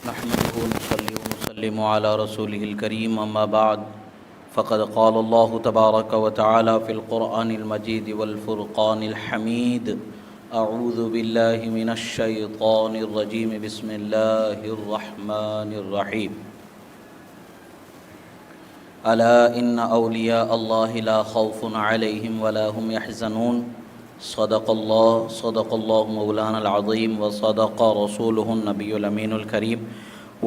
نحمده ونصلي ونسلم على رسوله الكريم أما بعد فقد قال الله تبارك وتعالى في القرآن المجيد والفرقان الحميد أعوذ بالله من الشيطان الرجيم بسم الله الرحمن الرحيم ألا إن أولياء الله لا خوف عليهم ولا هم يحزنون صدق الله مولانا العظيم وصدق رسوله النبي الأمين الكريم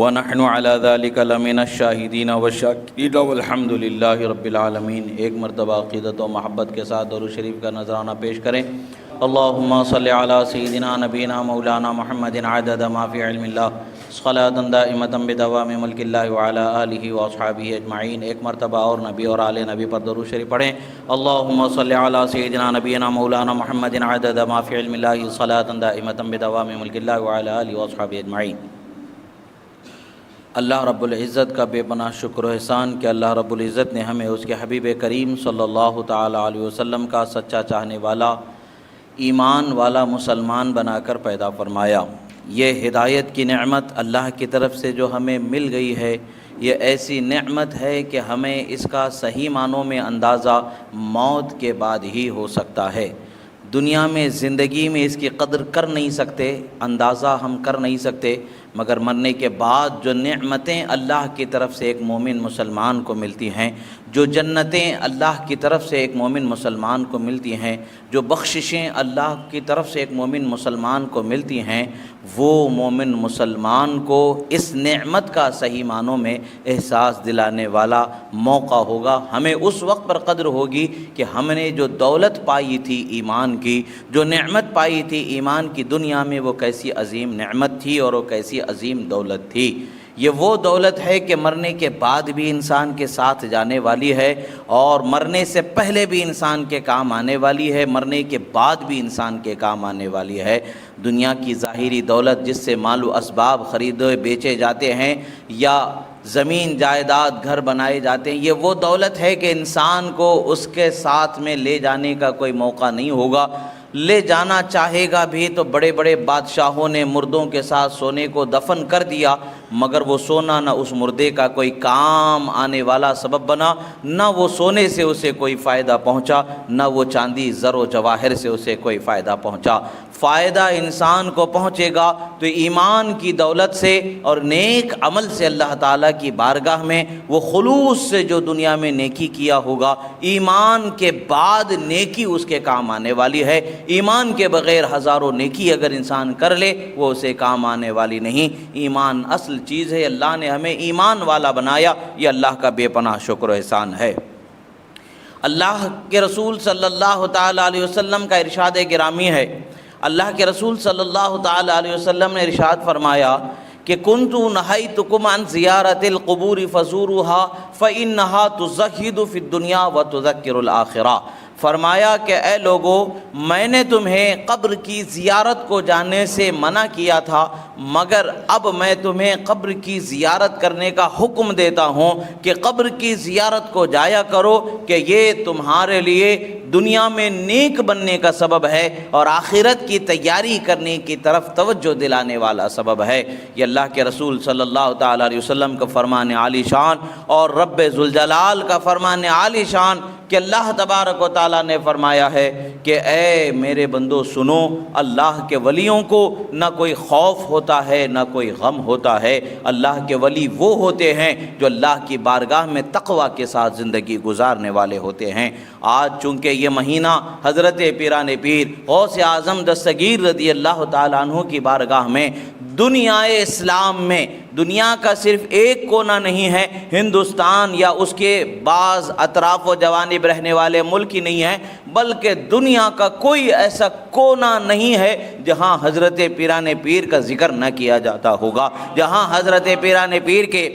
ونحن على ذلك لمن الشاهدين والشاكرين والحمد لله رب العالمين۔ ایک مرتبہ عقیدت و محبت کے ساتھ درود شریف کا نذرانہ پیش کریں۔ اللہم صلی علی سیدنا نبینا مولانا محمد عدد ما فی علم اللہ صلاۃ دائمۃ بدوام ملک اللہ وعلی آلہ واصحابہ اجمعین۔ ایک مرتبہ اور نبی اور آل نبی پر درود شریف پڑھیں۔ اللہم صلی علی سیدنا نبینا مولانا محمد عدد ما فی علم اللہ صلاۃ دائمۃ بدوام ملک اللہ وعلی آلہ واصحابہ اجمعین۔ اللہ رب العزت کا بے پناہ شکر و احسان کہ اللہ رب العزت نے ہمیں اس کے حبیب کریم صلی اللہ تعالی علیہ وسلم کا سچا چاہنے والا، ایمان والا مسلمان بنا کر پیدا فرمایا۔ یہ ہدایت کی نعمت اللہ کی طرف سے جو ہمیں مل گئی ہے، یہ ایسی نعمت ہے کہ ہمیں اس کا صحیح معنوں میں اندازہ موت کے بعد ہی ہو سکتا ہے۔ دنیا میں زندگی میں اس کی قدر کر نہیں سکتے، اندازہ ہم کر نہیں سکتے، مگر مرنے کے بعد جو نعمتیں اللہ کی طرف سے ایک مومن مسلمان کو ملتی ہیں، جو جنتیں اللہ کی طرف سے ایک مومن مسلمان کو ملتی ہیں، جو بخششیں اللہ کی طرف سے ایک مومن مسلمان کو ملتی ہیں، وہ مومن مسلمان کو اس نعمت کا صحیح معنوں میں احساس دلانے والا موقع ہوگا۔ ہمیں اس وقت پر قدر ہوگی کہ ہم نے جو دولت پائی تھی ایمان کی، جو نعمت پائی تھی ایمان کی دنیا میں، وہ کیسی عظیم نعمت تھی اور وہ کیسی عظیم دولت تھی۔ یہ وہ دولت ہے کہ مرنے کے بعد بھی انسان کے ساتھ جانے والی ہے، اور مرنے سے پہلے بھی انسان کے کام آنے والی ہے، مرنے کے بعد بھی انسان کے کام آنے والی ہے۔ دنیا کی ظاہری دولت جس سے مال و اسباب خریدے بیچے جاتے ہیں، یا زمین جائیداد گھر بنائے جاتے ہیں، یہ وہ دولت ہے کہ انسان کو اس کے ساتھ میں لے جانے کا کوئی موقع نہیں ہوگا۔ لے جانا چاہے گا بھی تو بڑے بڑے بادشاہوں نے مردوں کے ساتھ سونے کو دفن کر دیا، مگر وہ سونا نہ اس مردے کا کوئی کام آنے والا سبب بنا، نہ وہ سونے سے اسے کوئی فائدہ پہنچا، نہ وہ چاندی زر و جواہر سے اسے کوئی فائدہ پہنچا۔ فائدہ انسان کو پہنچے گا تو ایمان کی دولت سے اور نیک عمل سے، اللہ تعالیٰ کی بارگاہ میں وہ خلوص سے جو دنیا میں نیکی کیا ہوگا، ایمان کے بعد نیکی اس کے کام آنے والی ہے۔ ایمان کے بغیر ہزاروں نیکی اگر انسان کر لے، وہ اسے کام آنے والی نہیں۔ ایمان اصل چیز ہے، اللہ نے ہمیں ایمان والا بنایا، یہ اللہ کا بے پناہ شکر و احسان ہے۔ اللہ کے رسول صلی اللہ تعالی علیہ وسلم کا ارشاد گرامی ہے، اللہ کے رسول صلی اللہ تعالی علیہ وسلم نے ارشاد فرمایا کہ کنت نہیتکم عن زیارت القبور فزوروها فإنها تزہد فی الدنیا وتذکر الآخرہ۔ فرمایا کہ اے لوگو، میں نے تمہیں قبر کی زیارت کو جانے سے منع کیا تھا، مگر اب میں تمہیں قبر کی زیارت کرنے کا حکم دیتا ہوں کہ قبر کی زیارت کو جایا کرو، کہ یہ تمہارے لیے دنیا میں نیک بننے کا سبب ہے اور آخرت کی تیاری کرنے کی طرف توجہ دلانے والا سبب ہے۔ یہ اللہ کے رسول صلی اللہ تعالی علیہ وسلم کا فرمان عالی شان اور رب ذوالجلال کا فرمان عالی شان کہ اللہ تبارک و تعالیٰ نے فرمایا ہے کہ اے میرے بندو سنو، اللہ کے ولیوں کو نہ کوئی خوف ہوتا ہے نہ کوئی غم ہوتا ہے۔ اللہ کے ولی وہ ہوتے ہیں جو اللہ کی بارگاہ میں تقوی کے ساتھ زندگی گزارنے والے ہوتے ہیں۔ آج چونکہ یہ مہینہ حضرت پیران پیر غوث اعظم دستگیر رضی اللہ تعالیٰ عنہ کی بارگاہ میں دنیا اسلام میں، دنیا کا صرف ایک کونا نہیں ہے، ہندوستان یا اس کے بعض اطراف و جوانب رہنے والے ملک ہی نہیں ہیں، بلکہ دنیا کا کوئی ایسا کونا نہیں ہے جہاں حضرت پیران پیر کا ذکر نہ کیا جاتا ہوگا، جہاں حضرت پیران پیر کے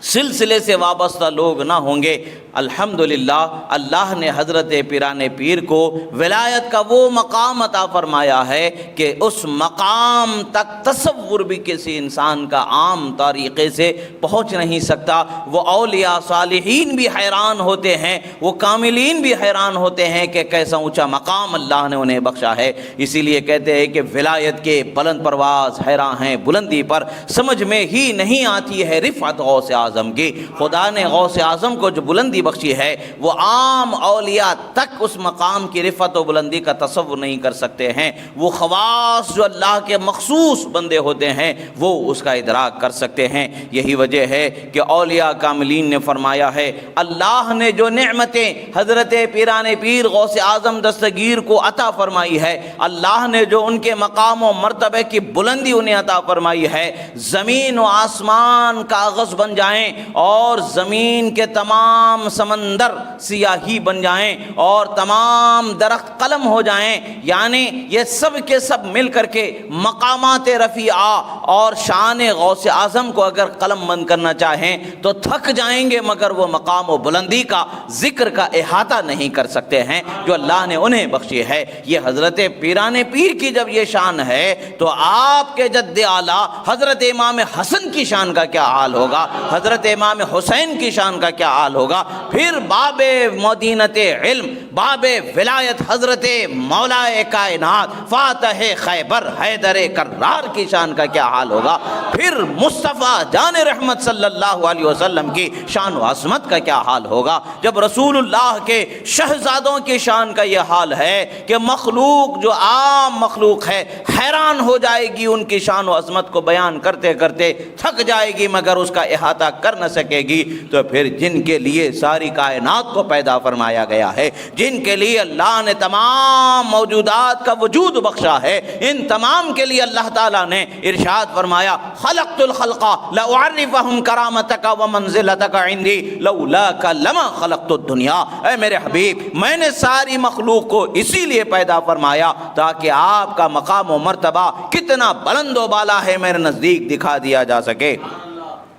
سلسلے سے وابستہ لوگ نہ ہوں گے، الحمدللہ اللہ نے حضرت پیران پیر کو ولایت کا وہ مقام عطا فرمایا ہے کہ اس مقام تک تصور بھی کسی انسان کا عام طریقے سے پہنچ نہیں سکتا۔ وہ اولیاء صالحین بھی حیران ہوتے ہیں، وہ کاملین بھی حیران ہوتے ہیں کہ کیسا اونچا مقام اللہ نے انہیں بخشا ہے۔ اسی لیے کہتے ہیں کہ ولایت کے بلند پرواز حیران ہیں بلندی پر، سمجھ میں ہی نہیں آتی ہے رفعت غوث اعظم کی۔ خدا نے غوث اعظم کو جو بلندی بخشی ہے وہ عام اولیاء تک اس مقام کی رفعت و بلندی کا تصور نہیں کر سکتے ہیں۔ وہ خواص جو اللہ کے مخصوص بندے ہوتے ہیں وہ اس کا ادراک کر سکتے ہیں۔ یہی وجہ ہے کہ اولیاء کاملین نے فرمایا ہے اللہ نے جو نعمتیں حضرت پیران پیر غوث اعظم دستگیر کو عطا فرمائی ہے، اللہ نے جو ان کے مقام و مرتبے کی بلندی انہیں عطا فرمائی ہے، زمین و آسمان کاغذ بن جائیں اور زمین کے تمام سمندر سیاہی بن جائیں اور تمام درخت قلم ہو جائیں، یعنی یہ سب کے سب مل کر کے مقامات رفیعہ اور شان غوث اعظم کو اگر قلم بند کرنا چاہیں تو تھک جائیں گے، مگر وہ مقام و بلندی کا ذکر کا احاطہ نہیں کر سکتے ہیں جو اللہ نے انہیں بخشی ہے۔ یہ حضرت پیران پیر کی جب یہ شان ہے تو آپ کے جد اعلیٰ حضرت امام حسن کی شان کا کیا حال ہوگا، حضرت امام حسین کی شان کا کیا حال ہوگا، پھر باب مدینت علم، باب ولایت حضرت مولا کائنات فاتح خیبر حیدر کرار کی شان کا کیا حال ہوگا، پھر مصطفیٰ جان رحمت صلی اللہ علیہ وسلم کی شان و عظمت کا کیا حال ہوگا، جب رسول اللہ کے شہزادوں کی شان کا یہ حال ہے کہ مخلوق جو عام مخلوق ہے حیران ہو جائے گی، ان کی شان و عظمت کو بیان کرتے کرتے تھک جائے گی مگر اس کا احاطہ کر نہ سکے گی، تو پھر جن کے لیے ساری کائنات کو پیدا فرمایا گیا ہے، جن کے لیے اللہ نے تمام موجودات کا وجود بخشا ہے، ان تمام کے لیے اللہ تعالیٰ نے ارشاد فرمایا خلقت الخلق لأعرفهم کرامتک ومنزلتک عندی لولاک لما خلقت الدنیا۔ اے میرے حبیب، میں نے ساری مخلوق کو اسی لیے پیدا فرمایا تاکہ آپ کا مقام و مرتبہ کتنا بلند و بالا ہے میرے نزدیک دکھا دیا جا سکے۔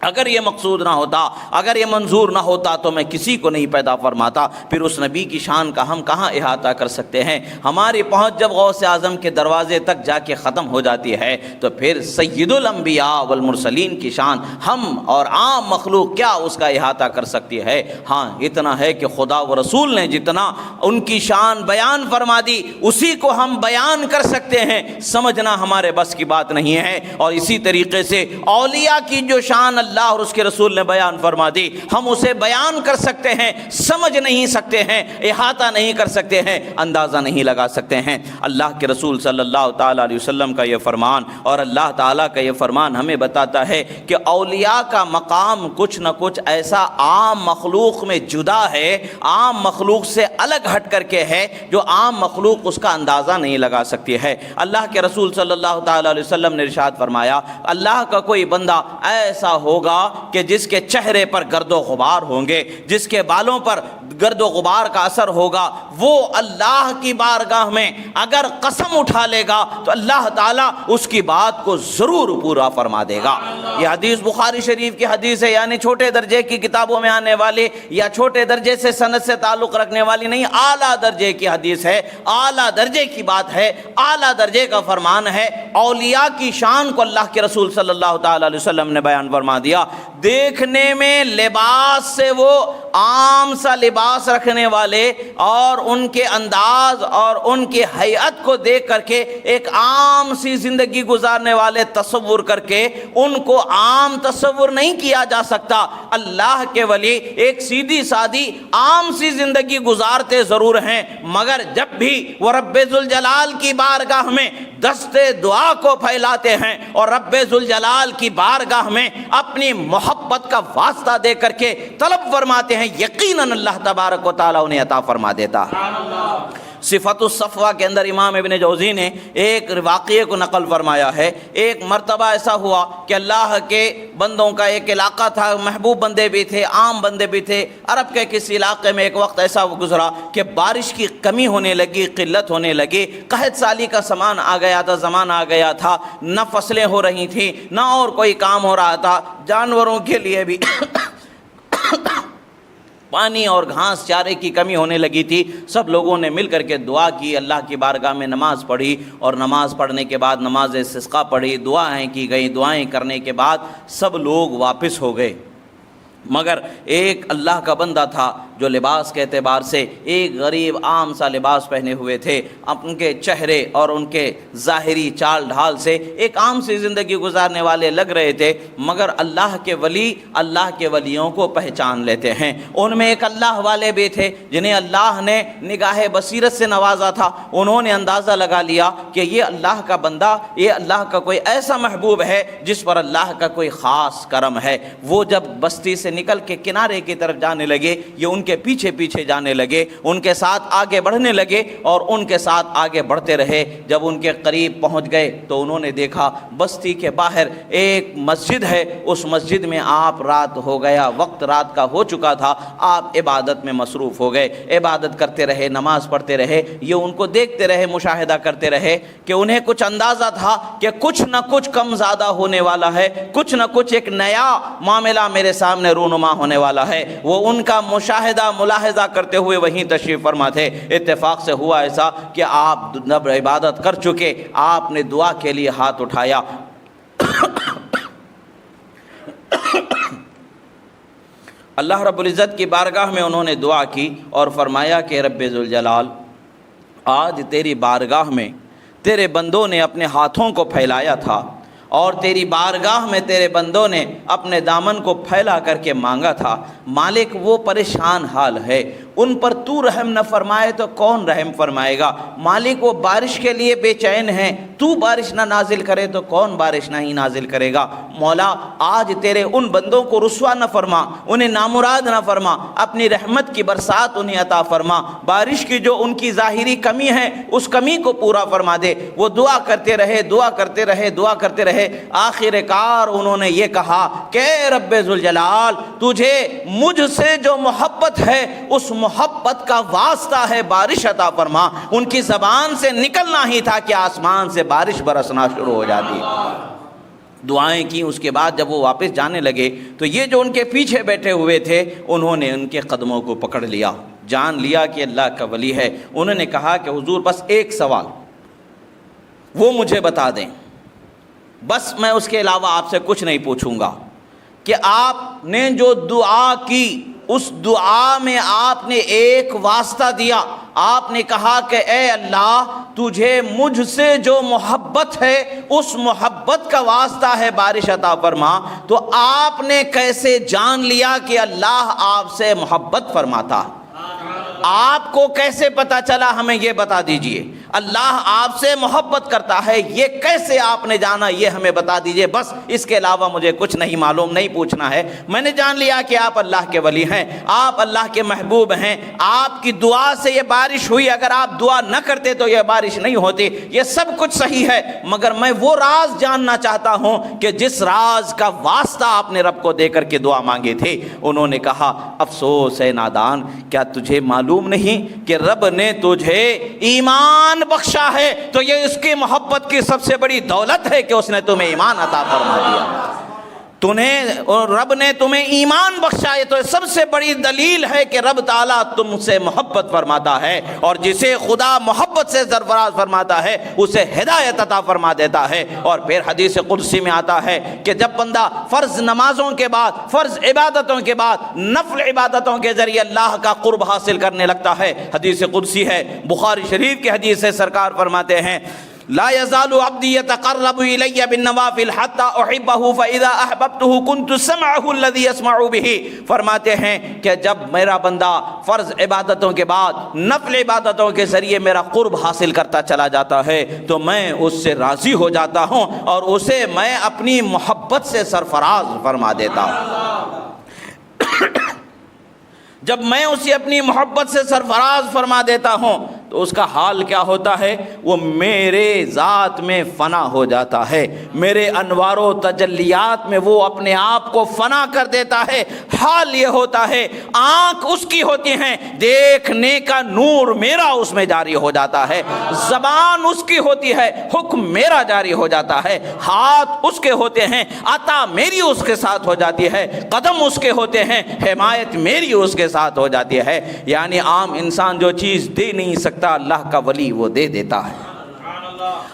اگر یہ مقصود نہ ہوتا، اگر یہ منظور نہ ہوتا تو میں کسی کو نہیں پیدا فرماتا، پھر اس نبی کی شان کا ہم کہاں احاطہ کر سکتے ہیں؟ ہماری پہنچ جب غوث اعظم کے دروازے تک جا کے ختم ہو جاتی ہے تو پھر سید الانبیاء والمرسلین کی شان ہم اور عام مخلوق کیا اس کا احاطہ کر سکتی ہے؟ ہاں اتنا ہے کہ خدا و رسول نے جتنا ان کی شان بیان فرما دی اسی کو ہم بیان کر سکتے ہیں، سمجھنا ہمارے بس کی بات نہیں ہے۔ اور اسی طریقے سے اولیاء کی جو شان اللہ اور اس کے رسول نے بیان فرما دی ہم اسے بیان کر سکتے ہیں، سمجھ نہیں سکتے ہیں، احاطہ نہیں کر سکتے ہیں، اندازہ نہیں لگا سکتے ہیں۔ اللہ کے رسول صلی اللہ تعالیٰ علیہ وسلم کا یہ فرمان اور اللہ تعالیٰ کا یہ فرمان ہمیں بتاتا ہے کہ اولیاء کا مقام کچھ نہ کچھ ایسا عام مخلوق میں جدا ہے، عام مخلوق سے الگ ہٹ کر کے ہے جو عام مخلوق اس کا اندازہ نہیں لگا سکتی ہے۔ اللہ کے رسول صلی اللہ تعالیٰ علیہ وسلم نے ارشاد فرمایا اللہ کا کوئی بندہ ایسا ہوگا کہ جس کے چہرے پر گرد و غبار ہوں گے، جس کے بالوں پر گرد و غبار کا اثر ہوگا، وہ اللہ کی بارگاہ میں اگر قسم اٹھا لے گا تو اللہ تعالیٰ اس کی بات کو ضرور پورا فرما دے گا۔ یہ حدیث بخاری شریف کی حدیث ہے، یعنی چھوٹے درجے کی کتابوں میں آنے والی یا چھوٹے درجے سے سند سے تعلق رکھنے والی نہیں، اعلیٰ درجے کی حدیث ہے، اعلیٰ درجے کی بات ہے، اعلیٰ درجے کا فرمان ہے۔ اولیاء کی شان کو اللہ کے رسول صلی اللہ تعالیٰ علیہ وسلم نے بیان فرما دیا۔ دیکھنے میں لباس سے وہ عام سا لباس رکھنے والے اور ان کے انداز اور ان کی ہیئت کو دیکھ کر کے ایک عام سی زندگی گزارنے والے تصور کر کے ان کو عام تصور نہیں کیا جا سکتا۔ اللہ کے ولی ایک سیدھی سادی عام سی زندگی گزارتے ضرور ہیں، مگر جب بھی وہ رب ذوالجلال کی بارگاہ میں دستے دعا کو پھیلاتے ہیں اور رب ذوالجلال کی بارگاہ میں اپنی محبت کا واسطہ دے کر کے طلب فرماتے ہیں، یقیناً اللہ تبارک و تعالیٰ انہیں عطا فرما دیتا ہے۔ صفت الصفوہ کے اندر امام ابن جوزی نے ایک واقعے کو نقل فرمایا ہے۔ ایک مرتبہ ایسا ہوا کہ اللہ کے بندوں کا ایک علاقہ تھا، محبوب بندے بھی تھے، عام بندے بھی تھے۔ عرب کے کسی علاقے میں ایک وقت ایسا گزرا کہ بارش کی کمی ہونے لگی، قلت ہونے لگی، قحط سالی کا زمان آ گیا تھا، نہ فصلیں ہو رہی تھیں نہ اور کوئی کام ہو رہا تھا، جانوروں کے لیے بھی پانی اور گھاس چارے کی کمی ہونے لگی تھی۔ سب لوگوں نے مل کر کے دعا کی، اللہ کی بارگاہ میں نماز پڑھی، اور نماز پڑھنے کے بعد نماز استسقاء پڑھی، دعائیں کی گئیں۔ دعائیں کرنے کے بعد سب لوگ واپس ہو گئے، مگر ایک اللہ کا بندہ تھا جو لباس کے اعتبار سے ایک غریب عام سا لباس پہنے ہوئے تھے، ان کے چہرے اور ان کے ظاہری چال ڈھال سے ایک عام سی زندگی گزارنے والے لگ رہے تھے، مگر اللہ کے ولی اللہ کے ولیوں کو پہچان لیتے ہیں۔ ان میں ایک اللہ والے بھی تھے جنہیں اللہ نے نگاہ بصیرت سے نوازا تھا۔ انہوں نے اندازہ لگا لیا کہ یہ اللہ کا بندہ، یہ اللہ کا کوئی ایسا محبوب ہے جس پر اللہ کا کوئی خاص کرم ہے۔ وہ جب بستی سے نکل کے کنارے کی طرف جانے لگے، یہ ان کے پیچھے پیچھے جانے لگے، ان کے ساتھ آگے بڑھنے لگے اور ان کے ساتھ آگے بڑھتے رہے۔ جب ان کے قریب پہنچ گئے تو انہوں نے دیکھا بستی کے باہر ایک مسجد ہے، اس مسجد میں آپ رات ہو گیا، وقت رات کا ہو چکا تھا، آپ عبادت میں مصروف ہو گئے، عبادت کرتے رہے، نماز پڑھتے رہے۔ یہ ان کو دیکھتے رہے، مشاہدہ کرتے رہے کہ انہیں کچھ اندازہ تھا کہ کچھ نہ کچھ کم زیادہ ہونے والا ہے، کچھ نہ کچھ ایک نیا معاملہ میرے سامنے رونما ہونے والا ہے۔ وہ ان کا مشاہدہ ملاحظہ کرتے ہوئے وہیں تشریف فرما تھے۔ اتفاق سے ہوا ایسا کہ آپ جب عبادت کر چکے، آپ نے دعا کے لیے ہاتھ اٹھایا، اللہ رب العزت کی بارگاہ میں انہوں نے دعا کی اور فرمایا کہ رب ذوالجلال، آج تیری بارگاہ میں تیرے بندوں نے اپنے ہاتھوں کو پھیلایا تھا، اور تیری بارگاہ میں تیرے بندوں نے اپنے دامن کو پھیلا کر کے مانگا تھا۔ مالک، وہ پریشان حال ہے، ان پر تو رحم نہ فرمائے تو کون رحم فرمائے گا؟ مالک، وہ بارش کے لیے بے چین ہیں، تو بارش نہ نازل کرے تو کون بارش نہیں نازل کرے گا؟ مولا، آج تیرے ان بندوں کو رسوا نہ فرما، انہیں نامراد نہ فرما، اپنی رحمت کی برسات انہیں عطا فرما، بارش کی جو ان کی ظاہری کمی ہے اس کمی کو پورا فرما دے۔ وہ دعا کرتے رہے، دعا کرتے رہے، دعا کرتے رہے۔ آخر کار انہوں نے یہ کہا کہ رب ذوالجلال، تجھے مجھ سے جو محبت ہے اس محبت کا واسطہ ہے، بارش عطا فرما۔ ان کی زبان سے نکلنا ہی تھا کہ آسمان سے بارش برسنا شروع ہو جاتی۔ دعائیں کی، اس کے بعد جب وہ واپس جانے لگے تو یہ جو ان کے پیچھے بیٹھے ہوئے تھے انہوں نے ان کے قدموں کو پکڑ لیا، جان لیا کہ اللہ کا ولی ہے۔ انہوں نے کہا کہ حضور، بس ایک سوال، وہ مجھے بتا دیں، بس میں اس کے علاوہ آپ سے کچھ نہیں پوچھوں گا، کہ آپ نے جو دعا کی اس دعا میں آپ نے ایک واسطہ دیا، آپ نے کہا کہ اے اللہ، تجھے مجھ سے جو محبت ہے اس محبت کا واسطہ ہے، بارش عطا فرما۔ تو آپ نے کیسے جان لیا کہ اللہ آپ سے محبت فرماتا؟ آپ کو کیسے پتا چلا؟ ہمیں یہ بتا دیجئے۔ اللہ آپ سے محبت کرتا ہے، یہ کیسے آپ نے جانا؟ یہ ہمیں بتا دیجئے، بس اس کے علاوہ مجھے کچھ نہیں معلوم، نہیں پوچھنا ہے۔ میں نے جان لیا کہ آپ اللہ کے ولی ہیں، آپ اللہ کے محبوب ہیں، آپ کی دعا سے یہ بارش ہوئی، اگر آپ دعا نہ کرتے تو یہ بارش نہیں ہوتی، یہ سب کچھ صحیح ہے، مگر میں وہ راز جاننا چاہتا ہوں کہ جس راز کا واسطہ آپ نے رب کو دے کر کے دعا مانگی تھی۔ انہوں نے کہا، افسوس ہے نادان، کیا تجھے معلوم نہیں کہ رب نے تجھے ایمان بخشا ہے؟ تو یہ اس کی محبت کی سب سے بڑی دولت ہے کہ اس نے تمہیں ایمان عطا فرما دیا۔ رب نے تمہیں ایمان بخشا ہے، تو سب سے بڑی دلیل ہے کہ رب تعالیٰ تم سے محبت فرماتا ہے، اور جسے خدا محبت سے سرفراز فرماتا ہے اسے ہدایت عطا فرما دیتا ہے۔ اور پھر حدیث قدسی میں آتا ہے کہ جب بندہ فرض نمازوں کے بعد، فرض عبادتوں کے بعد نفل عبادتوں کے ذریعے اللہ کا قرب حاصل کرنے لگتا ہے، حدیث قدسی ہے، بخاری شریف کی حدیث سے سرکار فرماتے ہیں، لا يزال عبدي يتقرب إلي بالنوافل حتى أحبه فإذا أحببته كنت سمعه الذي يسمع به۔ فرماتے ہیں کہ جب میرا بندہ فرض عبادتوں کے بعد نفل عبادتوں کے ذریعے میرا قرب حاصل کرتا چلا جاتا ہے تو میں اس سے راضی ہو جاتا ہوں اور اسے میں اپنی محبت سے سرفراز فرما دیتا ہوں۔ جب میں اسے اپنی محبت سے سرفراز فرما دیتا ہوں تو اس کا حال کیا ہوتا ہے؟ وہ میرے ذات میں فنا ہو جاتا ہے، میرے انوار و تجلیات میں وہ اپنے آپ کو فنا کر دیتا ہے۔ حال یہ ہوتا ہے آنکھ اس کی ہوتی ہیں، دیکھنے کا نور میرا اس میں جاری ہو جاتا ہے، زبان اس کی ہوتی ہے، حکم میرا جاری ہو جاتا ہے، ہاتھ اس کے ہوتے ہیں، عطا میری اس کے ساتھ ہو جاتی ہے، قدم اس کے ہوتے ہیں، حمایت میری اس کے ساتھ ہو جاتی ہے۔ یعنی عام انسان جو چیز دے نہیں سکتا اللہ کا ولی وہ دے دیتا ہے،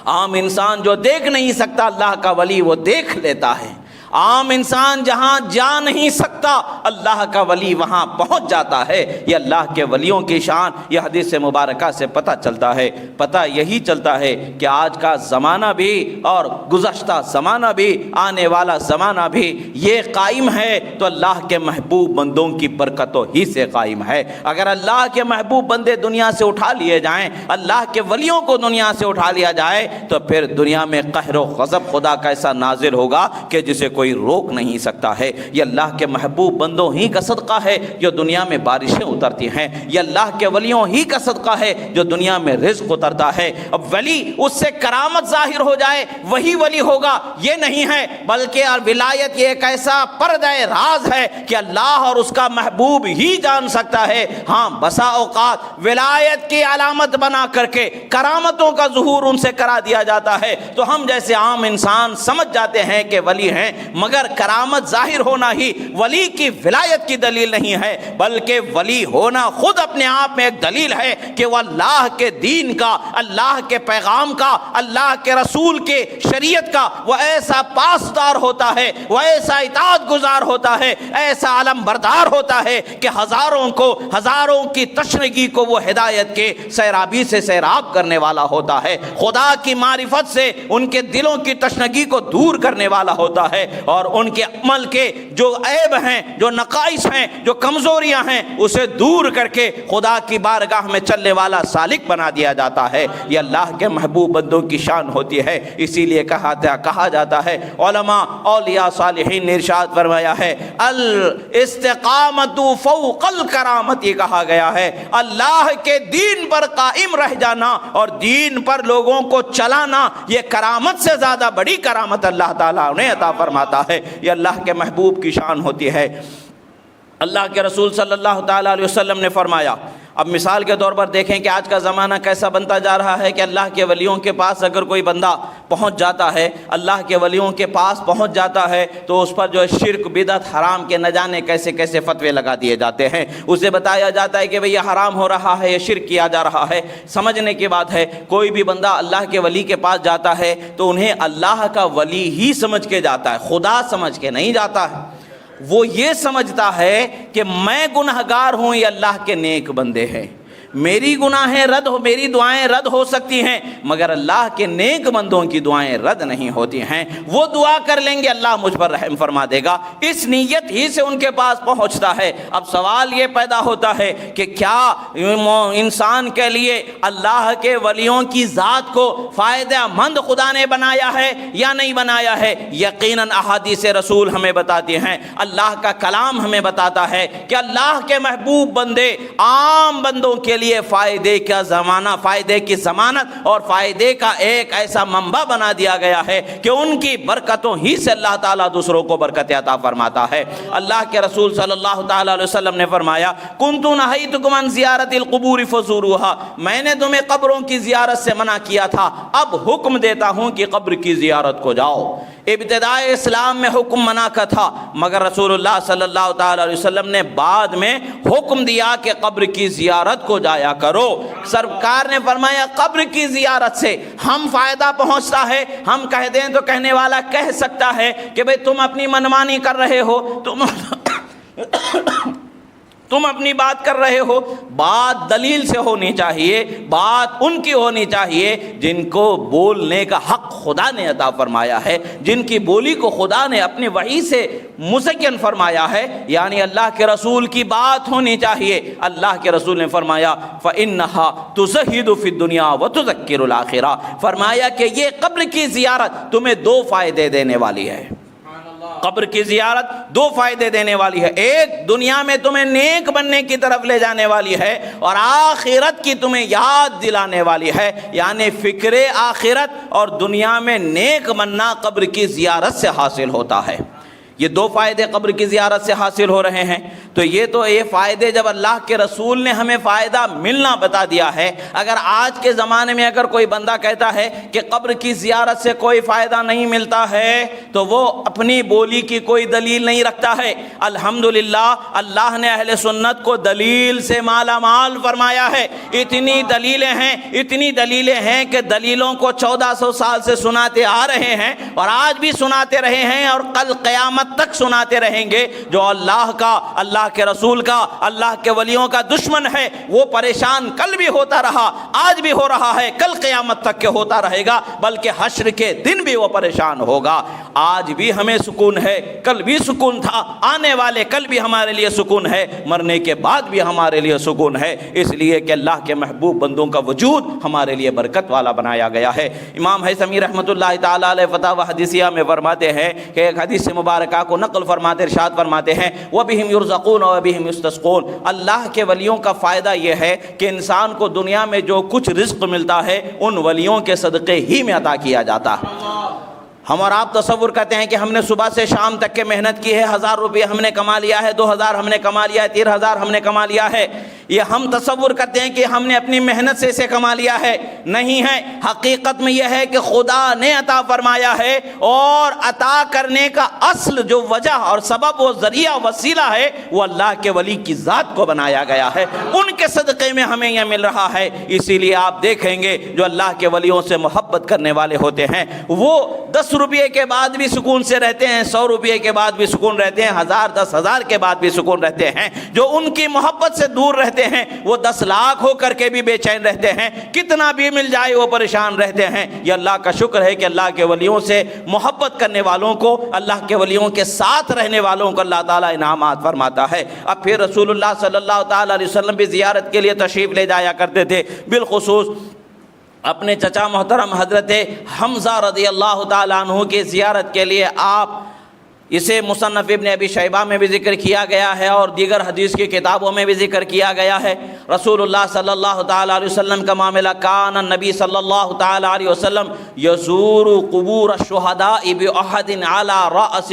عام انسان جو دیکھ نہیں سکتا اللہ کا ولی وہ دیکھ لیتا ہے، عام انسان جہاں جا نہیں سکتا اللہ کا ولی وہاں پہنچ جاتا ہے۔ یہ اللہ کے ولیوں کی شان یہ حدیث مبارکہ سے پتہ چلتا ہے۔ پتہ یہی چلتا ہے کہ آج کا زمانہ بھی اور گزشتہ زمانہ بھی آنے والا زمانہ بھی یہ قائم ہے تو اللہ کے محبوب بندوں کی برکتوں ہی سے قائم ہے۔ اگر اللہ کے محبوب بندے دنیا سے اٹھا لیے جائیں، اللہ کے ولیوں کو دنیا سے اٹھا لیا جائے تو پھر دنیا میں قہر و غضب خدا کا ایسا نازل ہوگا کہ جسے کوئی روک نہیں سکتا ہے۔ یہ اللہ کے محبوب بندوں ہی کا صدقہ ہے جو دنیا میں بارشیں اترتی ہیں، یہ اللہ کے ولیوں ہی کا صدقہ ہے جو دنیا میں رزق اترتا ہے۔ اب ولی اس سے کرامت ظاہر ہو جائے وہی ولی ہوگا یہ نہیں ہے، بلکہ ولایت یہ ایک ایسا پردہ راز ہے کہ اللہ اور اس کا محبوب ہی جان سکتا ہے۔ ہاں بسا اوقات ولایت کی علامت بنا کر کے کرامتوں کا ظہور ان سے کرا دیا جاتا ہے تو ہم جیسے عام انسان سمجھ جاتے ہیں کہ ولی ہیں، مگر کرامت ظاہر ہونا ہی ولی کی ولایت کی دلیل نہیں ہے، بلکہ ولی ہونا خود اپنے آپ میں ایک دلیل ہے کہ وہ اللہ کے دین کا، اللہ کے پیغام کا، اللہ کے رسول کے شریعت کا وہ ایسا پاسدار ہوتا ہے، وہ ایسا اطاعت گزار ہوتا ہے، ایسا علم بردار ہوتا ہے کہ ہزاروں کی تشنگی کو وہ ہدایت کے سیرابی سے سیراب کرنے والا ہوتا ہے، خدا کی معرفت سے ان کے دلوں کی تشنگی کو دور کرنے والا ہوتا ہے، اور ان کے عمل کے جو عیب ہیں، جو نقائص ہیں، جو کمزوریاں ہیں اسے دور کر کے خدا کی بارگاہ میں چلنے والا سالک بنا دیا جاتا ہے۔ یہ اللہ کے محبوب بندوں کی شان ہوتی ہے۔ اسی لیے کہا جاتا ہے، علماء اولیاء صالحین نے ارشاد فرمایا ہے الاستقامت فوق الکرامت، یہ کہا گیا ہے اللہ کے دین پر قائم رہ جانا اور دین پر لوگوں کو چلانا یہ کرامت سے زیادہ بڑی کرامت اللہ تعالیٰ انہیں عطا فرماتا ہے۔ یہ اللہ کے محبوب کی شان ہوتی ہے۔ اللہ کے رسول صلی اللہ تعالیٰ علیہ وسلم نے فرمایا، اب مثال کے طور پر دیکھیں کہ آج کا زمانہ کیسا بنتا جا رہا ہے کہ اللہ کے ولیوں کے پاس اگر کوئی بندہ پہنچ جاتا ہے، اللہ کے ولیوں کے پاس پہنچ جاتا ہے تو اس پر جو شرک بدعت حرام کے نہ جانے کیسے کیسے فتوے لگا دیے جاتے ہیں، اسے بتایا جاتا ہے کہ بھئی یہ حرام ہو رہا ہے، یہ شرک کیا جا رہا ہے۔ سمجھنے کی بات ہے، کوئی بھی بندہ اللہ کے ولی کے پاس جاتا ہے تو انہیں اللہ کا ولی ہی سمجھ کے جاتا ہے، خدا سمجھ کے نہیں جاتا ہے۔ وہ یہ سمجھتا ہے کہ میں گنہگار ہوں، یہ اللہ کے نیک بندے ہیں، میری گناہیں رد ہو، میری دعائیں رد ہو سکتی ہیں، مگر اللہ کے نیک بندوں کی دعائیں رد نہیں ہوتی ہیں۔ وہ دعا کر لیں گے اللہ مجھ پر رحم فرما دے گا، اس نیت ہی سے ان کے پاس پہنچتا ہے۔ اب سوال یہ پیدا ہوتا ہے کہ کیا انسان کے لیے اللہ کے ولیوں کی ذات کو فائدہ مند خدا نے بنایا ہے یا نہیں بنایا ہے؟ یقیناً احادیث رسول ہمیں بتاتی ہیں، اللہ کا کلام ہمیں بتاتا ہے کہ اللہ کے محبوب بندے عام بندوں کے لیے فائدے کا زمانہ، فائدے کی ضمانت اور فائدے کا ایک ایسا منبع بنا دیا گیا ہے کہ ان کی برکتوں ہی سے اللہ تعالیٰ دوسروں کو برکت عطا فرماتا ہے۔ اللہ کے رسول صلی اللہ تعالیٰ علیہ وسلم نے فرمایا، کنت نہیتکم عن زیارت القبور فزوروها، میں نے تمہیں قبروں کی زیارت سے منع کیا تھا، اب حکم دیتا ہوں کہ قبر کی زیارت کو جاؤ۔ ابتدائے اسلام میں حکم منع کا تھا، مگر رسول اللہ صلی اللہ تعالیٰ علیہ وسلم نے بعد میں حکم دیا کہ قبر کی زیارت کو جایا کرو۔ سرکار نے فرمایا قبر کی زیارت سے ہم فائدہ پہنچتا ہے، ہم کہہ دیں تو کہنے والا کہہ سکتا ہے کہ بھئی تم اپنی منمانی کر رہے ہو، تم اپنی بات کر رہے ہو، بات دلیل سے ہونی چاہیے، بات ان کی ہونی چاہیے جن کو بولنے کا حق خدا نے عطا فرمایا ہے، جن کی بولی کو خدا نے اپنی وحی سے مزین فرمایا ہے، یعنی اللہ کے رسول کی بات ہونی چاہیے۔ اللہ کے رسول نے فرمایا فَإِنَّهَا تُزَهِّدُ فِي الدُّنْيَا وَتُذَكِّرُ الْآخِرَةَ، فرمایا کہ یہ قبر کی زیارت تمہیں دو فائدے دینے والی ہے۔ قبر کی زیارت دو فائدے دینے والی ہے، ایک دنیا میں تمہیں نیک بننے کی طرف لے جانے والی ہے، اور آخرت کی تمہیں یاد دلانے والی ہے، یعنی فکر آخرت اور دنیا میں نیک بننا قبر کی زیارت سے حاصل ہوتا ہے۔ یہ دو فائدے قبر کی زیارت سے حاصل ہو رہے ہیں۔ تو یہ فائدے جب اللہ کے رسول نے ہمیں فائدہ ملنا بتا دیا ہے، اگر آج کے زمانے میں اگر کوئی بندہ کہتا ہے کہ قبر کی زیارت سے کوئی فائدہ نہیں ملتا ہے تو وہ اپنی بولی کی کوئی دلیل نہیں رکھتا ہے۔ الحمدللہ اللہ نے اہل سنت کو دلیل سے مالا مال فرمایا ہے۔ اتنی دلیلیں ہیں کہ دلیلوں کو 1400 سال سے سناتے آ رہے ہیں اور آج بھی سناتے رہے ہیں اور کل قیامت تک سناتے رہیں گے۔ جو اللہ کا، اللہ کے رسول کا، اللہ کے ولیوں کا دشمن ہے وہ پریشان کل بھی ہوتا رہا، آج بھی ہو رہا ہے، کل قیامت تک کے ہوتا رہے گا، بلکہ حشر کے دن بھی وہ پریشان ہوگا۔ آج بھی ہمیں سکون ہے، کل بھی سکون تھا، آنے والے کل بھی ہمارے لیے سکون ہے، مرنے کے بعد بھی ہمارے لیے سکون ہے، اس لیے کہ اللہ کے محبوب بندوں کا وجود ہمارے لیے برکت والا بنایا گیا ہے۔ امام حیثمی رحمۃ اللہ تعالی علیہ فتاوی حدیثیہ میں فرماتے ہیں کہ ایک حدیث مبارکہ کو نقل فرماتے ارشاد فرماتے ہیں وَبِهِمْ يُرْزَقُونَ وَبِهِمْ يُسْتَسْقُونَ، اللہ کے ولیوں کا فائدہ یہ ہے کہ انسان کو دنیا میں جو کچھ رزق ملتا ہے ان ولیوں کے صدقے ہی میں عطا کیا جاتا ہے۔ ہم اور آپ تصور کرتے ہیں کہ ہم نے صبح سے شام تک کے محنت کی ہے، 1000 روپے ہم نے کما لیا ہے، 2000 ہم نے کما لیا ہے، 3000 ہم نے کما لیا ہے، یہ ہم تصور کرتے ہیں کہ ہم نے اپنی محنت سے اسے کما لیا ہے، نہیں ہے۔ حقیقت میں یہ ہے کہ خدا نے عطا فرمایا ہے، اور عطا کرنے کا اصل جو وجہ اور سبب و ذریعہ وسیلہ ہے وہ اللہ کے ولی کی ذات کو بنایا گیا ہے، ان کے صدقے میں ہمیں یہ مل رہا ہے۔ اسی لیے آپ دیکھیں گے جو اللہ کے ولیوں سے محبت کرنے والے ہوتے ہیں وہ 10 روپے کے بعد بھی سکون سے رہتے ہیں، 100 روپے کے بعد بھی سکون رہتے ہیں، 1000 10,000 کے بعد بھی سکون رہتے ہیں۔ جو ان کی محبت سے دور رہتے ہیں وہ 10 لاکھ ہو کر کے بھی بے چین رہتے ہیں، کتنا بھی مل جائے وہ پریشان رہتے ہیں۔ یہ اللہ کا شکر ہے کہ اللہ کے ولیوں سے محبت کرنے والوں کو، اللہ کے ولیوں کے ساتھ رہنے والوں کو اللہ تعالیٰ انعامات فرماتا ہے۔ اب پھر رسول اللہ صلی اللہ تعالیٰ علیہ وسلم بھی زیارت کے لیے تشریف لے جایا کرتے تھے، بالخصوص اپنے چچا محترم حضرت حمزہ رضی اللہ تعالیٰ عنہ کی زیارت کے لیے آپ اسے مصنف ابن ابی شیبہ میں بھی ذکر کیا گیا ہے اور دیگر حدیث کی کتابوں میں بھی ذکر کیا گیا ہے۔ رسول اللہ صلی اللہ تعالیٰ علیہ وسلم کا معاملہ کان النبی صلی اللہ تعالیٰ علیہ وسلم یزور قبور الشہداء بأحد علی رأس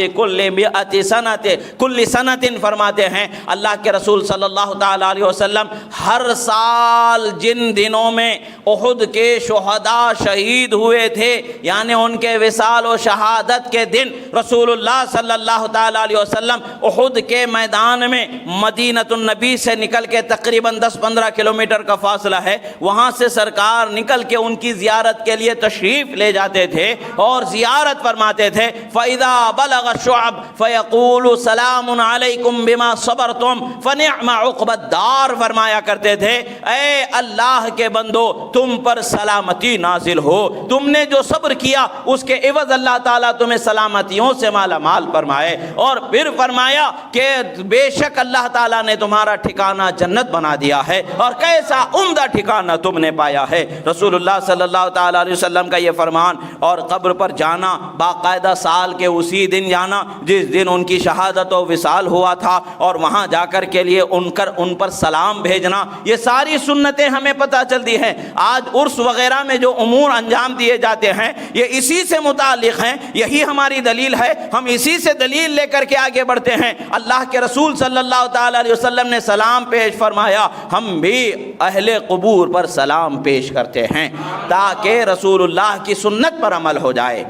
کل سنۃ فرماتے ہیں اللہ کے رسول صلی اللہ تعالیٰ علیہ وسلم ہر سال جن دنوں میں احد کے شہداء شہید ہوئے تھے، یعنی ان کے وصال و شہادت کے دن، رسول اللہ صلی اللہ تعالیٰ علیہ وسلم احد کے میدان میں مدینۃ النبی سے نکل کے تقریباً 10-15 کلومیٹر کا فاصلہ ہے، وہاں سے سرکار نکل کے ان کی زیارت کے لیے تشریف لے جاتے تھے اور زیارت فرماتے تھے۔ فَإِذَا بَلَغَ الشُّعَبَ فَيَقُولُ سَلَامٌ عَلَيْكُمْ بِمَا صَبَرْتُمْ فَنِعْمَ عُقْبَى الدَّارِ فرمایا کرتے تھے، اے اللہ کے بندو تم پر سلامتی نازل ہو، تم نے جو صبر کیا اس کے عوض اللہ تعالیٰ تمہیں سلامتیوں سے مالا مال فرمائے۔ اور پھر فرمایا کہ بے شک اللہ تعالیٰ نے تمہارا ٹھکانہ جنت بنا دیا ہے، اور کیسا عمدہ ٹھکانہ تم نے پایا ہے۔ رسول اللہ صلی اللہ تعالیٰ علیہ وسلم کا یہ فرمان، اور قبر پر جانا باقاعدہ سال کے اسی دن جانا جس دن ان کی شہادت و وصال ہوا تھا، اور وہاں جا کر کے لیے ان پر سلام بھیجنا، یہ ساری سنتیں ہمیں پتہ چلتی ہیں۔ آج عرس وغیرہ میں جو امور انجام دیے جاتے ہیں یہ اسی سے متعلق ہیں، یہی ہماری دلیل ہے، ہم اسی سے دلیل لے کر کے آگے بڑھتے ہیں۔ اللہ کے رسول صلی اللہ تعالیٰ علیہ وسلم نے سلام پیش فرمایا، ہم بھی اہل قبور پر سلام پیش کرتے ہیں تاکہ رسول اللہ کی سنت پر عمل ہو جائے۔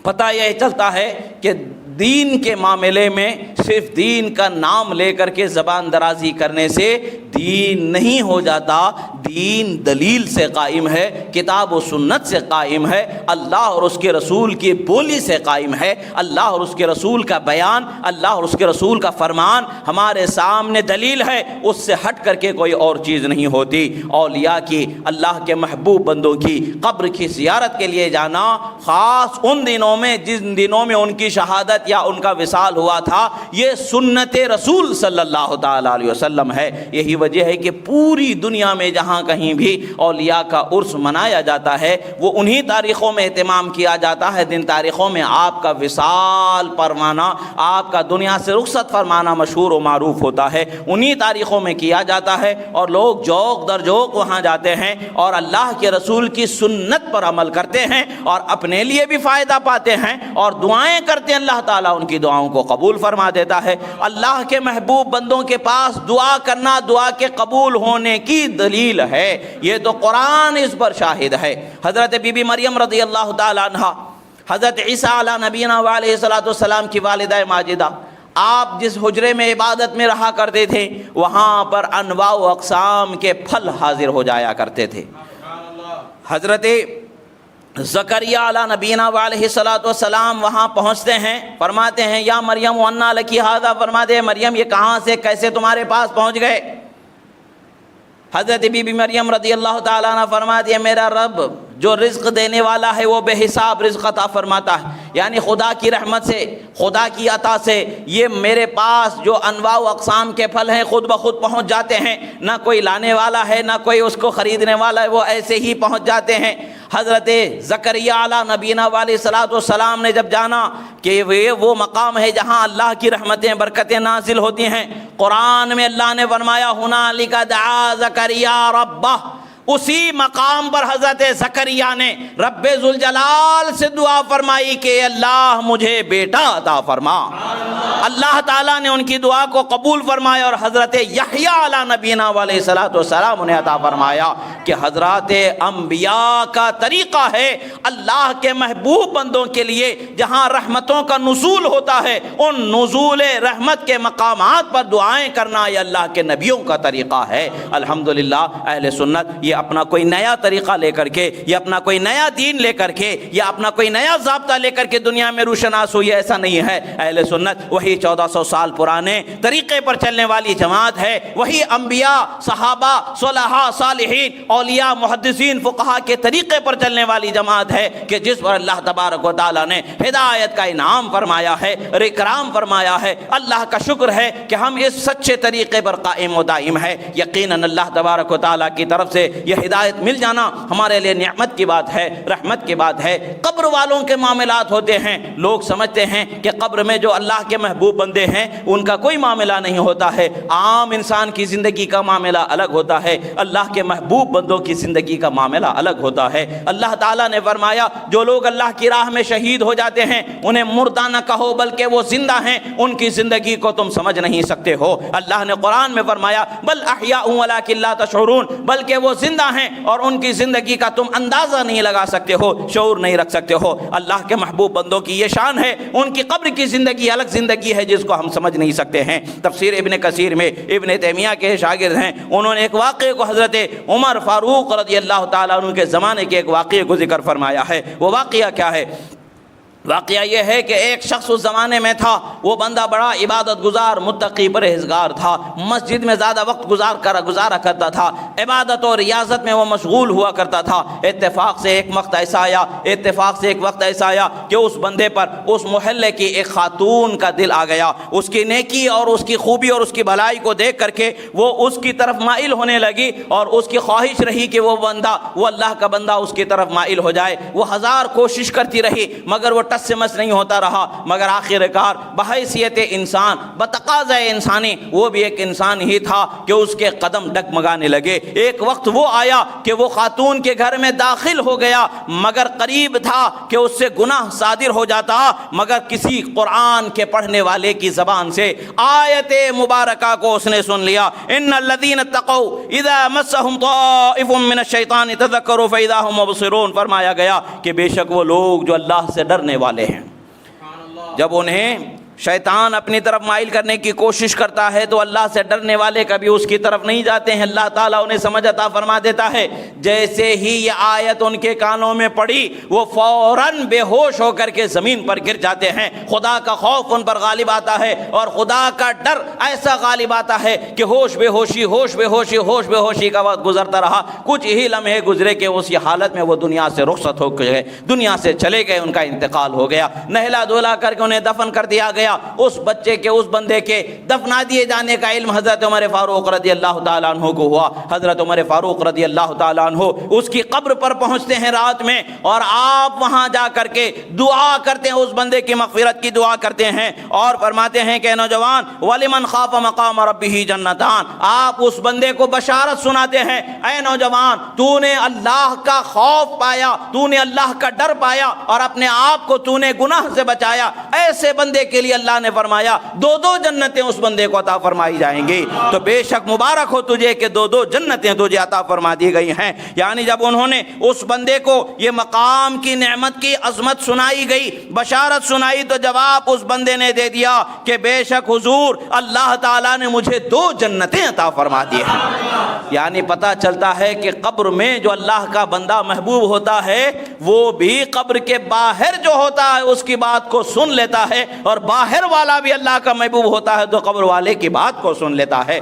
پتہ یہ چلتا ہے کہ دین کے معاملے میں صرف دین کا نام لے کر کے زبان درازی کرنے سے دین نہیں ہو جاتا، دین دلیل سے قائم ہے، کتاب و سنت سے قائم ہے، اللہ اور اس کے رسول کی بولی سے قائم ہے۔ اللہ اور اس کے رسول کا بیان، اللہ اور اس کے رسول کا فرمان ہمارے سامنے دلیل ہے، اس سے ہٹ کر کے کوئی اور چیز نہیں ہوتی۔ اولیاء کی، اللہ کے محبوب بندوں کی قبر کی زیارت کے لیے جانا، خاص ان دنوں میں جن دنوں میں ان کی شہادت یا ان کا وصال ہوا تھا، یہ سنت رسول صلی اللہ تعالیٰ علیہ وسلم ہے۔ یہی وجہ وجہ ہے کہ پوری دنیا میں جہاں کہیں بھی اولیاء کا عرس منایا جاتا ہے وہ انہی تاریخوں میں اہتمام کیا جاتا ہے جن تاریخوں میں آپ کا وصال فرمانا، آپ کا دنیا سے رخصت فرمانا مشہور و معروف ہوتا ہے، انہی تاریخوں میں کیا جاتا ہے، اور لوگ جوق در جوق وہاں جاتے ہیں اور اللہ کے رسول کی سنت پر عمل کرتے ہیں اور اپنے لیے بھی فائدہ پاتے ہیں اور دعائیں کرتے ہیں، اللہ تعالیٰ ان کی دعاؤں کو قبول فرما دیتا ہے۔ اللہ کے محبوب بندوں کے پاس دعا کرنا دعا کے قبول ہونے کی دلیل ہے، یہ تو قرآن اس پر شاہد ہے۔ حضرت بی بی مریم رضی اللہ تعالیٰ عنہا، حضرت عیسیٰ علیہ نبینا علیہ السلام کی والدہ ماجدہ، آپ جس حجرے میں عبادت میں رہا کرتے تھے وہاں پر انواع و اقسام کے پھل حاضر ہو جایا کرتے تھے۔ حضرت زکریہ علیہ نبینا علیہ السلام وہاں پہنچتے ہیں، فرماتے ہیں یا مریم انا لکی ھذا، فرماتے ہیں مریم یہ کہاں سے کیسے تمہارے پاس پہنچ گئے؟ حضرت بی بی مریم رضی اللہ تعالیٰ عنہ فرماتی ہے میرا رب جو رزق دینے والا ہے وہ بے حساب رزق عطا فرماتا ہے، یعنی خدا کی رحمت سے، خدا کی عطا سے یہ میرے پاس جو انواع و اقسام کے پھل ہیں خود بخود پہنچ جاتے ہیں، نہ کوئی لانے والا ہے نہ کوئی اس کو خریدنے والا ہے، وہ ایسے ہی پہنچ جاتے ہیں۔ حضرت زکریا علیہ نبینا علیہ السلام نے جب جانا کہ یہ وہ مقام ہے جہاں اللہ کی رحمتیں برکتیں نازل ہوتی ہیں، قرآن میں اللہ نے فرمایا ہنالک دعا زکریا ربہ، اسی مقام پر حضرت زکریا نے رب ذوالجلال سے دعا فرمائی کہ اللہ مجھے بیٹا عطا فرما۔ اللہ تعالیٰ نے ان کی دعا کو قبول فرمایا اور حضرت یحییٰ علیہ نبینا علیہ السلام انہیں عطا فرمایا کہ حضرات انبیاء کا طریقہ ہے اللہ کے محبوب بندوں کے لیے جہاں رحمتوں کا نزول ہوتا ہے ان نزول رحمت کے مقامات پر دعائیں کرنا یہ اللہ کے نبیوں کا طریقہ ہے۔ الحمدللہ اہل سنت یہ اپنا کوئی نیا طریقہ لے کر کے یا اپنا کوئی نیا دین لے کر کے یا اپنا کوئی نیا ضابطہ لے کر کے دنیا میں روشناس ہوئی، ایسا نہیں ہے۔ اہل سنت وہی 1400 سال پرانے طریقے پر چلنے والی جماعت ہے، وہی انبیاء، صحابہ، صلحاء، صالحین، اولیاء، محدثین، فقہاء کے طریقے پر چلنے والی جماعت ہے کہ جس پر اللہ تبارک و تعالیٰ نے ہدایت کا انعام فرمایا ہے اور اکرام فرمایا ہے۔ اللہ کا شکر ہے کہ ہم اس سچے طریقے پر قائم و دائم ہے۔ یقیناً اللہ تبارک و تعالیٰ کی طرف سے یہ ہدایت مل جانا ہمارے لیے نعمت کی بات ہے، رحمت کی بات ہے۔ قبر والوں کے معاملات ہوتے ہیں، لوگ سمجھتے ہیں کہ قبر میں جو اللہ کے محبوب بندے ہیں ان کا کوئی معاملہ نہیں ہوتا ہے، عام انسان کی زندگی کا معاملہ الگ ہوتا ہے، اللہ کے محبوب بندوں کی زندگی کا معاملہ الگ ہوتا ہے۔ اللہ تعالیٰ نے فرمایا جو لوگ اللہ کی راہ میں شہید ہو جاتے ہیں انہیں مردہ نہ کہو بلکہ وہ زندہ ہیں، ان کی زندگی کو تم سمجھ نہیں سکتے ہو۔ اللہ نے قرآن میں فرمایا بل احیاء ولکن لا تشعرون، بلکہ وہ زندہ ہیں اور ان کی زندگی کا تم اندازہ نہیں لگا سکتے ہو، شعور نہیں رکھ سکتے ہو۔ اللہ کے محبوب بندوں کی یہ شان ہے، ان کی قبر کی زندگی الگ زندگی ہے جس کو ہم سمجھ نہیں سکتے ہیں۔ تفسیر ابن کثیر میں ابن تیمیہ کے شاگرد ہیں، انہوں نے ایک واقعے کو حضرت عمر فاروق رضی اللہ تعالیٰ عنہ کے زمانے کے ایک واقعے کو ذکر فرمایا ہے۔ وہ واقعہ کیا ہے؟ واقعہ یہ ہے کہ ایک شخص اس زمانے میں تھا، وہ بندہ بڑا عبادت گزار، متقی، پرہیزگار تھا، مسجد میں زیادہ وقت گزارا کرتا تھا، عبادت اور ریاضت میں وہ مشغول ہوا کرتا تھا۔ اتفاق سے ایک وقت ایسا آیا کہ اس بندے پر اس محلے کی ایک خاتون کا دل آ گیا، اس کی نیکی اور اس کی خوبی اور اس کی بھلائی کو دیکھ کر کے وہ اس کی طرف مائل ہونے لگی اور اس کی خواہش رہی کہ وہ اللہ کا بندہ اس کی طرف مائل ہو جائے۔ وہ ہزار کوشش کرتی رہی مگر وہ ٹس سے مس نہیں ہوتا رہا، مگر آخر کار بحیثیت انسان، بتقاضۂ انسانی، وہ بھی ایک انسان ہی تھا کہ اس کے قدم ڈگمگانے لگے۔ ایک وقت وہ آیا کہ وہ خاتون کے گھر میں داخل ہو گیا، مگر قریب تھا کہ اس سے گناہ صادر ہو جاتا، مگر کسی قرآن کے پڑھنے والے کی زبان سے آیت مبارکہ کو اس نے سن لیا، ان الذین اتقوا اذا مسهم طائف من الشیطان تذکروا فاذا هم مبصرون۔ فرمایا گیا کہ بے شک وہ لوگ جو اللہ سے ڈرنے والے ہیں جب انہیں شیطان اپنی طرف مائل کرنے کی کوشش کرتا ہے تو اللہ سے ڈرنے والے کبھی اس کی طرف نہیں جاتے ہیں، اللہ تعالیٰ انہیں سمجھ عطا فرما دیتا ہے۔ جیسے ہی یہ آیت ان کے کانوں میں پڑی وہ فوراً بے ہوش ہو کر کے زمین پر گر جاتے ہیں۔ خدا کا خوف ان پر غالب آتا ہے اور خدا کا ڈر ایسا غالب آتا ہے کہ ہوش بے ہوشی کا وقت گزرتا رہا، کچھ ہی لمحے گزرے کہ اسی حالت میں وہ دنیا سے رخصت ہو گئے، دنیا سے چلے گئے، ان کا انتقال ہو گیا۔ نہلا دھلا کر کے انہیں دفن کر دیا گیا۔ گیا اس بچے کے اس بندے کے دفنا دیے جانے کا علم حضرت عمر فاروق رضی اللہ تعالیٰ عنہ کو ہوا۔ حضرت عمر فاروق رضی اللہ تعالیٰ عنہ اس کی قبر پر پہنچتے ہیں رات میں، اور آپ وہاں جا کر کے دعا کرتے ہیں، اس بندے کی مغفرت کی دعا کرتے ہیں اور فرماتے ہیں کہ نوجوان وَلِمَنْ خَافَ مَقَامَ رَبِّهِ جَنَّتَانِ، آپ اس بندے کو بشارت سناتے ہیں، اے نوجوان تو نے اللہ کا خوف پایا، تو نے اللہ کا ڈر پایا اور اپنے آپ کو تو نے گناہ سے بچایا، ایسے بندے کے لیے اللہ نے فرمایا دو دو جنتیں اس بندے کو عطا فرمائی جائیں گی۔ تو بے شک مبارک ہو تجھے کہ دو دو جنتیں تجھے عطا فرما دی گئی ہیں۔ یعنی جب انہوں نے اس بندے کو یہ مقام کی نعمت کی عظمت سنائی گئی، بشارت سنائی، تو جواب اس بندے نے دے دیا کہ بے شک حضور اللہ تعالیٰ نے مجھے دو جنتیں عطا فرما دی ہیں۔ یعنی پتہ چلتا ہے کہ قبر میں جو اللہ کا بندہ محبوب ہوتا ہے وہ بھی قبر کے باہر جو ہوتا ہے اس کی بات کو سن لیتا ہے، اور باہر والا بھی اللہ کا محبوب ہوتا ہے تو قبر والے کی بات کو سن لیتا ہے۔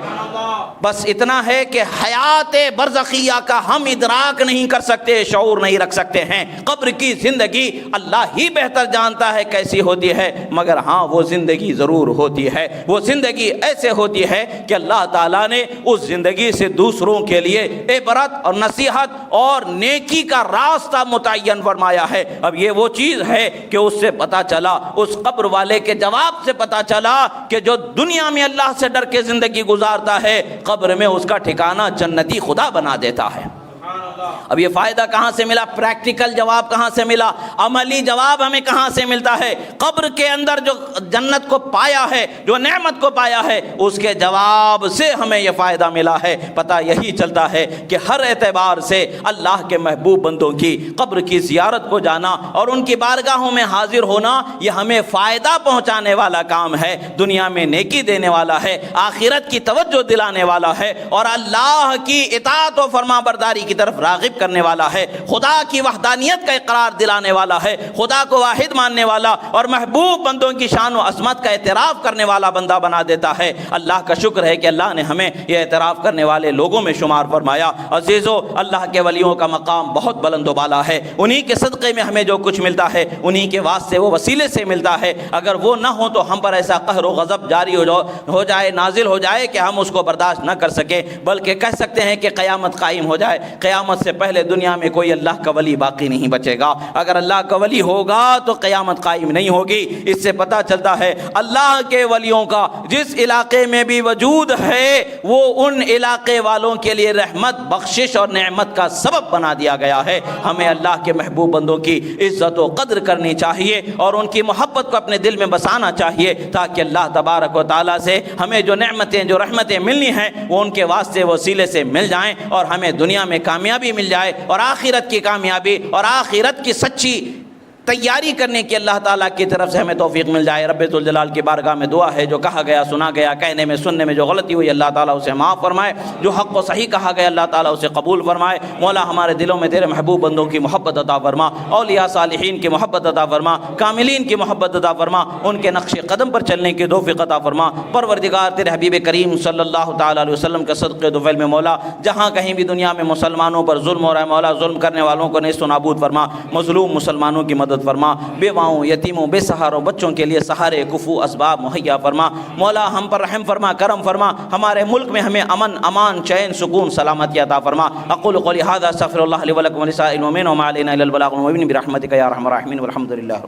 بس اتنا ہے کہ حیات برزخیہ کا ہم ادراک نہیں کر سکتے، شعور نہیں رکھ سکتے ہیں۔ قبر کی زندگی اللہ ہی بہتر جانتا ہے کیسی ہوتی ہے، مگر ہاں وہ زندگی ضرور ہوتی ہے۔ وہ زندگی ایسے ہوتی ہے کہ اللہ تعالیٰ نے اس زندگی سے دوسروں کے لیے عبرت اور نصیحت اور نیکی کا راستہ متعین فرمایا ہے۔ اب یہ وہ چیز ہے کہ اس سے پتہ چلا، اس قبر والے کے جواب سے پتہ چلا کہ جو دنیا میں اللہ سے ڈر کے زندگی گزارتا ہے قبر میں اس کا ٹھکانہ جنتی خدا بنا دیتا ہے۔ اب یہ فائدہ کہاں سے ملا؟ پریکٹیکل جواب کہاں سے ملا؟ عملی جواب ہمیں کہاں سے ملتا ہے؟ قبر کے اندر جو جنت کو پایا ہے، جو نعمت کو پایا ہے، اس کے جواب سے ہمیں یہ فائدہ ملا ہے۔ پتہ یہی چلتا ہے کہ ہر اعتبار سے اللہ کے محبوب بندوں کی قبر کی زیارت کو جانا اور ان کی بارگاہوں میں حاضر ہونا یہ ہمیں فائدہ پہنچانے والا کام ہے، دنیا میں نیکی دینے والا ہے، آخرت کی توجہ دلانے والا ہے، اور اللہ کی اطاعت و فرما برداری کی طرف راغب کرنے والا ہے، خدا کی وحدانیت کا اقرار دلانے والا ہے، خدا کو واحد ماننے والا اور محبوب بندوں کی شان و عظمت کا اعتراف کرنے والا بندہ بنا دیتا ہے۔ اللہ کا شکر ہے کہ اللہ نے ہمیں یہ اعتراف کرنے والے لوگوں میں شمار فرمایا۔ عزیزو، اللہ کے ولیوں کا مقام بہت بلند و بالا ہے، انہی کے صدقے میں ہمیں جو کچھ ملتا ہے انہی کے واسطے وہ وسیلے سے ملتا ہے۔ اگر وہ نہ ہو تو ہم پر ایسا قہر و غضب جاری ہو جائے، نازل ہو جائے کہ ہم اس کو برداشت نہ کر سکیں، بلکہ کہہ سکتے ہیں کہ قیامت قائم ہو جائے۔ قیامت سے پہلے دنیا میں کوئی اللہ کا ولی باقی نہیں بچے گا۔ اگر اللہ کا ولی ہوگا تو قیامت قائم نہیں ہوگی۔ اس سے پتہ چلتا ہے اللہ کے ولیوں کا جس علاقے میں بھی وجود ہے وہ ان علاقے والوں کے لیے رحمت، بخشش اور نعمت کا سبب بنا دیا گیا ہے۔ ہمیں اللہ کے محبوب بندوں کی عزت و قدر کرنی چاہیے اور ان کی محبت کو اپنے دل میں بسانا چاہیے، تاکہ اللہ تبارک و تعالیٰ سے ہمیں جو نعمتیں، جو رحمتیں ملنی ہیں وہ ان کے واسطے وسیلے سے مل جائیں، اور ہمیں دنیا میں کامیابی مل جائے اور آخرت کی کامیابی اور آخرت کی سچی تیاری کرنے کی اللہ تعالیٰ کی طرف سے ہمیں توفیق مل جائے۔ رب ذوالجلال کی بارگاہ میں دعا ہے جو کہا گیا، سنا گیا، کہنے میں سننے میں جو غلطی ہوئی اللہ تعالیٰ اسے معاف فرمائے، جو حق و صحیح کہا گیا اللہ تعالیٰ اسے قبول فرمائے۔ مولا ہمارے دلوں میں تیرے محبوب بندوں کی محبت عطا فرما، اولیاء صالحین کی محبت عطا فرما، کاملین کی محبت عطا فرما، ان کے نقش قدم پر چلنے کی توفیق عطا فرما۔ پروردگار تیرے حبیب کریم صلی اللہ تعالیٰ علیہ وسلم کے صدقے دوفیل میں مولا جہاں کہیں بھی دنیا میں مسلمانوں پر ظلم ہو رہا ہے مولا، ظلم کرنے والوں کو نیست و نابود فرما، مظلوم مسلمانوں کی مدد فرما، بیواؤں، یتیموں، بے سہاروں بچوں کے لیے سہارے، کفو، اسباب مہیا فرما۔ مولا ہم پر رحم فرما، کرم فرما، ہمارے ملک میں ہمیں امن، امان، چین، سکون، سلامتی عطا فرما۔ اقول قولی ھذا استغفر اللہ لی ولکم ولسائر المؤمنین وما علینا الا البلاغ المبین برحمتک یا ارحم الراحمین والحمد للہ۔